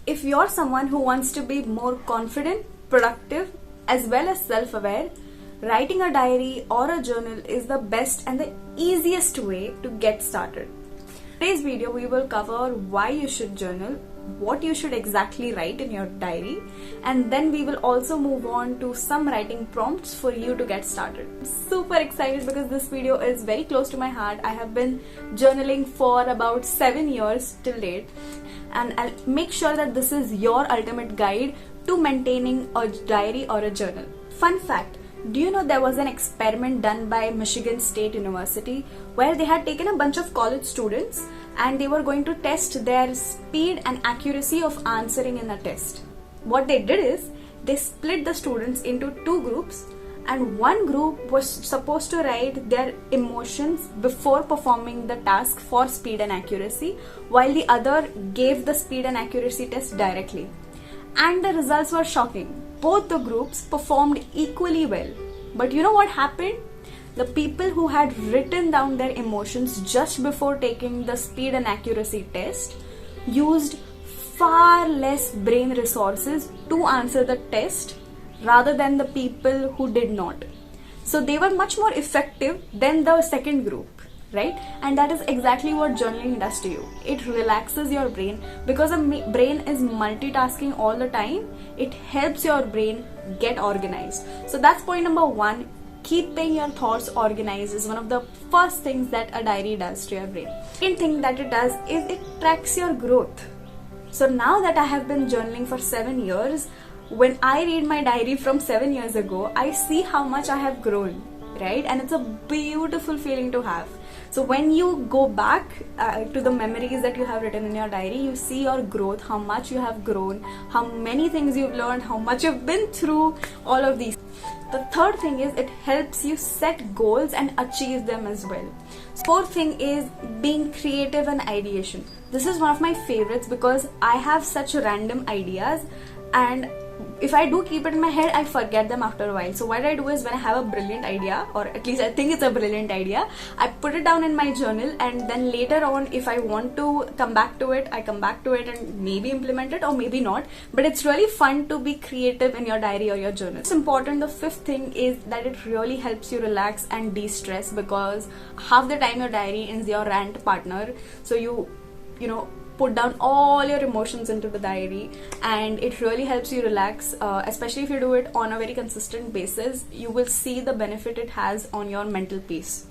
If you're someone who wants to be more confident, productive, as well as self-aware, writing a diary or a journal is the best and the easiest way to get started. In today's video, we will cover why you should journal, what you should exactly write in your diary, and then we will also move on to some writing prompts for you to get started. I'm super excited because this video is very close to my heart. I have been journaling for about 7 years till date, and I'll make sure that this is your ultimate guide to maintaining a diary or a journal. Fun fact, do you know there was an experiment done by Michigan State University where they had taken a bunch of college students and they were going to test their speed and accuracy of answering in a test. What they did is they split the students into two groups, and one group was supposed to write their emotions before performing the task for speed and accuracy, while the other gave the speed and accuracy test directly. And the results were shocking. Both the groups performed equally well. But you know what happened? The people who had written down their emotions just before taking the speed and accuracy test used far less brain resources to answer the test rather than the people who did not. So they were much more effective than the second group, right? And that is exactly what journaling does to you. It relaxes your brain because the brain is multitasking all the time. It helps your brain get organized. So that's point number one. Keeping your thoughts organized is one of the first things that a diary does to your brain. Second thing that it does is it tracks your growth. So now that I have been journaling for 7 years, when I read my diary from 7 years ago, I see how much I have grown, right? And it's a beautiful feeling to have. So when you go back to the memories that you have written in your diary, you see your growth, how much you have grown, how many things you've learned, how much you've been through, all of these. The third thing is it helps you set goals and achieve them as well. Fourth thing is being creative and ideation. This is one of my favorites because I have such random ideas, and if I do keep it in my head, I forget them after a while. So what I do is when I have a brilliant idea, or at least I think it's a brilliant idea, I put it down in my journal, and then later on if I want to come back to it, I come back to it and maybe implement it or maybe not. But it's really fun to be creative in your diary or your journal. It's important. The fifth thing is that it really helps you relax and de-stress, because half the time your diary is your rant partner. So you know, put down all your emotions into the diary, and it really helps you relax, especially if you do it on a very consistent basis. You will see the benefit it has on your mental peace.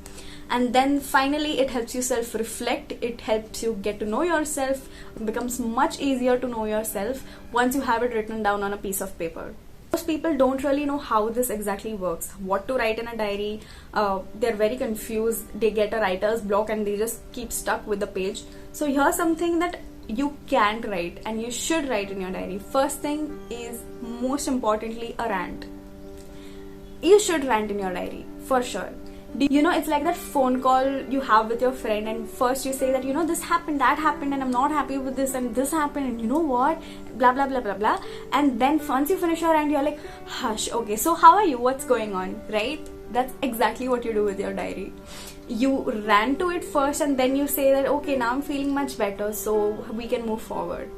And then finally, it helps you self-reflect. It helps you get to know yourself. It becomes much easier to know yourself once you have it written down on a piece of paper. Most people don't really know how this exactly works, what to write in a diary. They're very confused. They get a writer's block and they just keep stuck with the page. So here's something that you can write and you should write in your diary. First thing is, most importantly, a rant. You should rant in your diary, for sure. You know, it's like that phone call you have with your friend, and first you say that, you know, this happened, that happened, and I'm not happy with this, and this happened, and you know what, blah blah blah blah blah. And then once you finish your rant, you're like, hush, okay, so how are you, what's going on, right? That's exactly what you do with your diary. You rant to it first, and then you say that, okay, now I'm feeling much better, so we can move forward.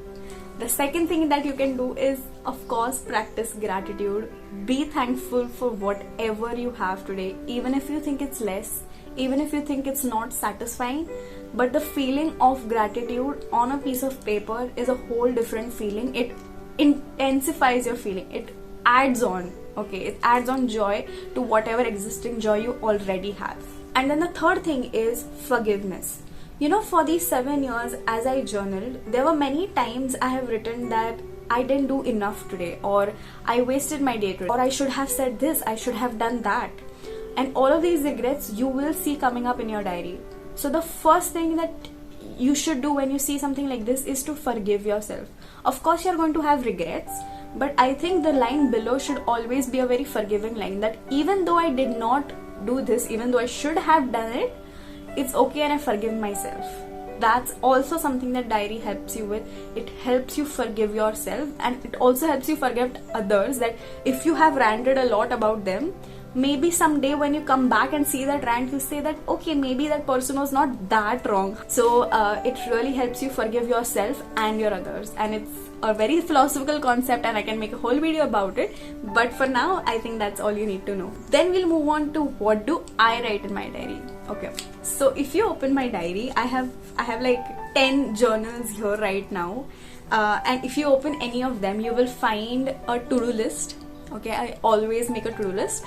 The second thing that you can do is, of course, practice gratitude. Be thankful for whatever you have today, even if you think it's less, even if you think it's not satisfying. But the feeling of gratitude on a piece of paper is a whole different feeling. It intensifies your feeling. It adds on, okay? It adds on joy to whatever existing joy you already have. And then the third thing is forgiveness. You know, for these 7 years as I journaled, there were many times I have written that I didn't do enough today, or I wasted my day today, or I should have said this, I should have done that. And all of these regrets you will see coming up in your diary. So the first thing that you should do when you see something like this is to forgive yourself. Of course, you're going to have regrets, but I think the line below should always be a very forgiving line, that even though I did not do this, even though I should have done it, it's okay and I forgive myself. That's also something that diary helps you with. It helps you forgive yourself, and it also helps you forgive others, that if you have ranted a lot about them, maybe someday when you come back and see that rant, you say that, okay, maybe that person was not that wrong. So it really helps you forgive yourself and your others, and it's a very philosophical concept and I can make a whole video about it, but for now I think that's all you need to know. Then we'll move on to what do I write in my diary. Okay, so if you open my diary, I have like 10 journals here right now, and if you open any of them, you will find a to-do list. Okay, I always make a to-do list.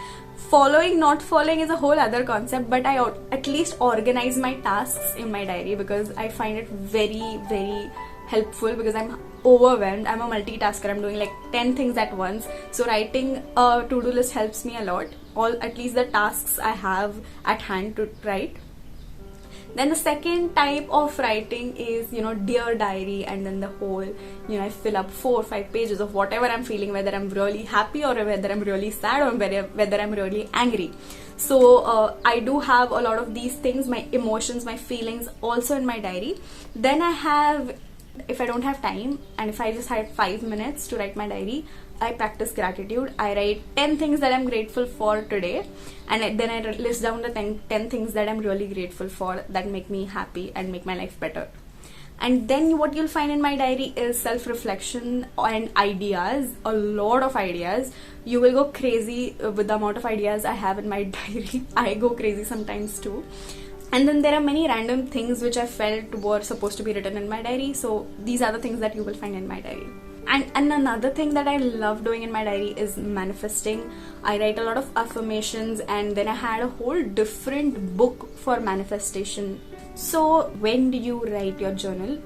Following, not following is a whole other concept, but I at least organize my tasks in my diary because I find it very, very helpful because I'm overwhelmed. I'm a multitasker. I'm doing like 10 things at once. So writing a to-do list helps me a lot. At least the tasks I have at hand to write. Then the second type of writing is, dear diary, and then the whole, I fill up 4 or 5 pages of whatever I'm feeling, whether I'm really happy or whether I'm really sad or whether I'm really angry. So I do have a lot of these things, my emotions, my feelings also in my diary. Then I have, if I don't have time and if I just had 5 minutes to write my diary, I practice gratitude. I write 10 things that I'm grateful for today, and then I list down the 10 things that I'm really grateful for that make me happy and make my life better. And then what you'll find in my diary is self-reflection and ideas, a lot of ideas. You will go crazy with the amount of ideas I have in my diary. I go crazy sometimes too. And then there are many random things which I felt were supposed to be written in my diary. So these are the things that you will find in my diary. And another thing that I love doing in my diary is manifesting. I write a lot of affirmations, and then I had a whole different book for manifestation. So when do you write your journal?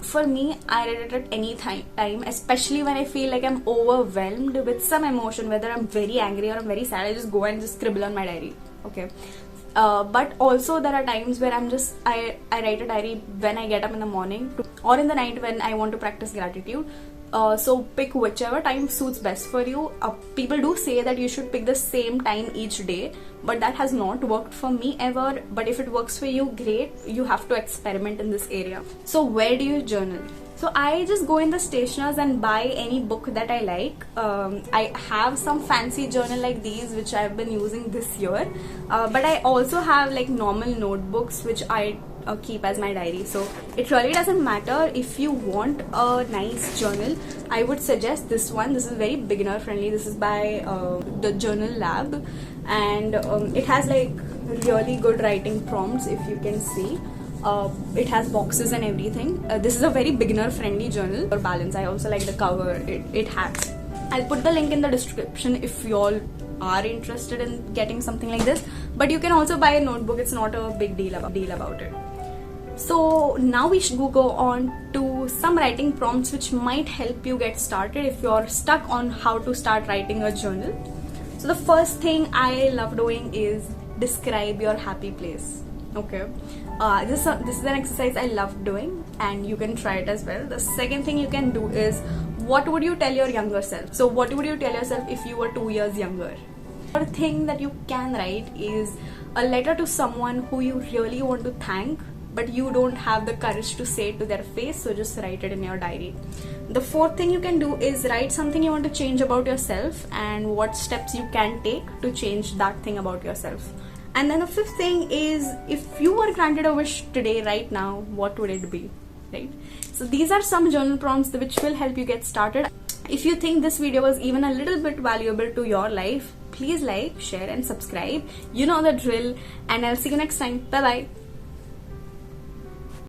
For me, I write it at any time, especially when I feel like I'm overwhelmed with some emotion, whether I'm very angry or I'm very sad. I just go and just scribble on my diary. Okay. But also there are times where I write a diary when I get up in the morning or in the night when I want to practice gratitude. So pick whichever time suits best for you. People do say that you should pick the same time each day, but that has not worked for me ever. But if it works for you, great. You have to experiment in this area. So where do you journal? So I just go in the stationers and buy any book that I like. I have some fancy journal like these which I've been using this year, but I also have like normal notebooks which I keep as my diary. So it really doesn't matter. If you want a nice journal, I would suggest this one. This is very beginner friendly. This is by the Journal Lab, and it has like really good writing prompts, if you can see. It has boxes and everything. This is a very beginner friendly journal for balance. I also like the cover it has. I'll put the link in the description if you all are interested in getting something like this, but you can also buy a notebook. It's not a big deal about it. So now we should go on to some writing prompts which might help you get started if you're stuck on how to start writing a journal. So the first thing I love doing is describe your happy place. Okay, this is an exercise I love doing, and you can try it as well. The second thing you can do is, what would you tell your younger self? So what would you tell yourself if you were 2 years younger? Another thing that you can write is a letter to someone who you really want to thank, but you don't have the courage to say it to their face, so just write it in your diary. The fourth thing you can do is write something you want to change about yourself and what steps you can take to change that thing about yourself. And then the fifth thing is, if you were granted a wish today, right now, what would it be? Right? So these are some journal prompts which will help you get started. If you think this video was even a little bit valuable to your life, please like, share and subscribe. You know the drill, and I'll see you next time. Bye bye.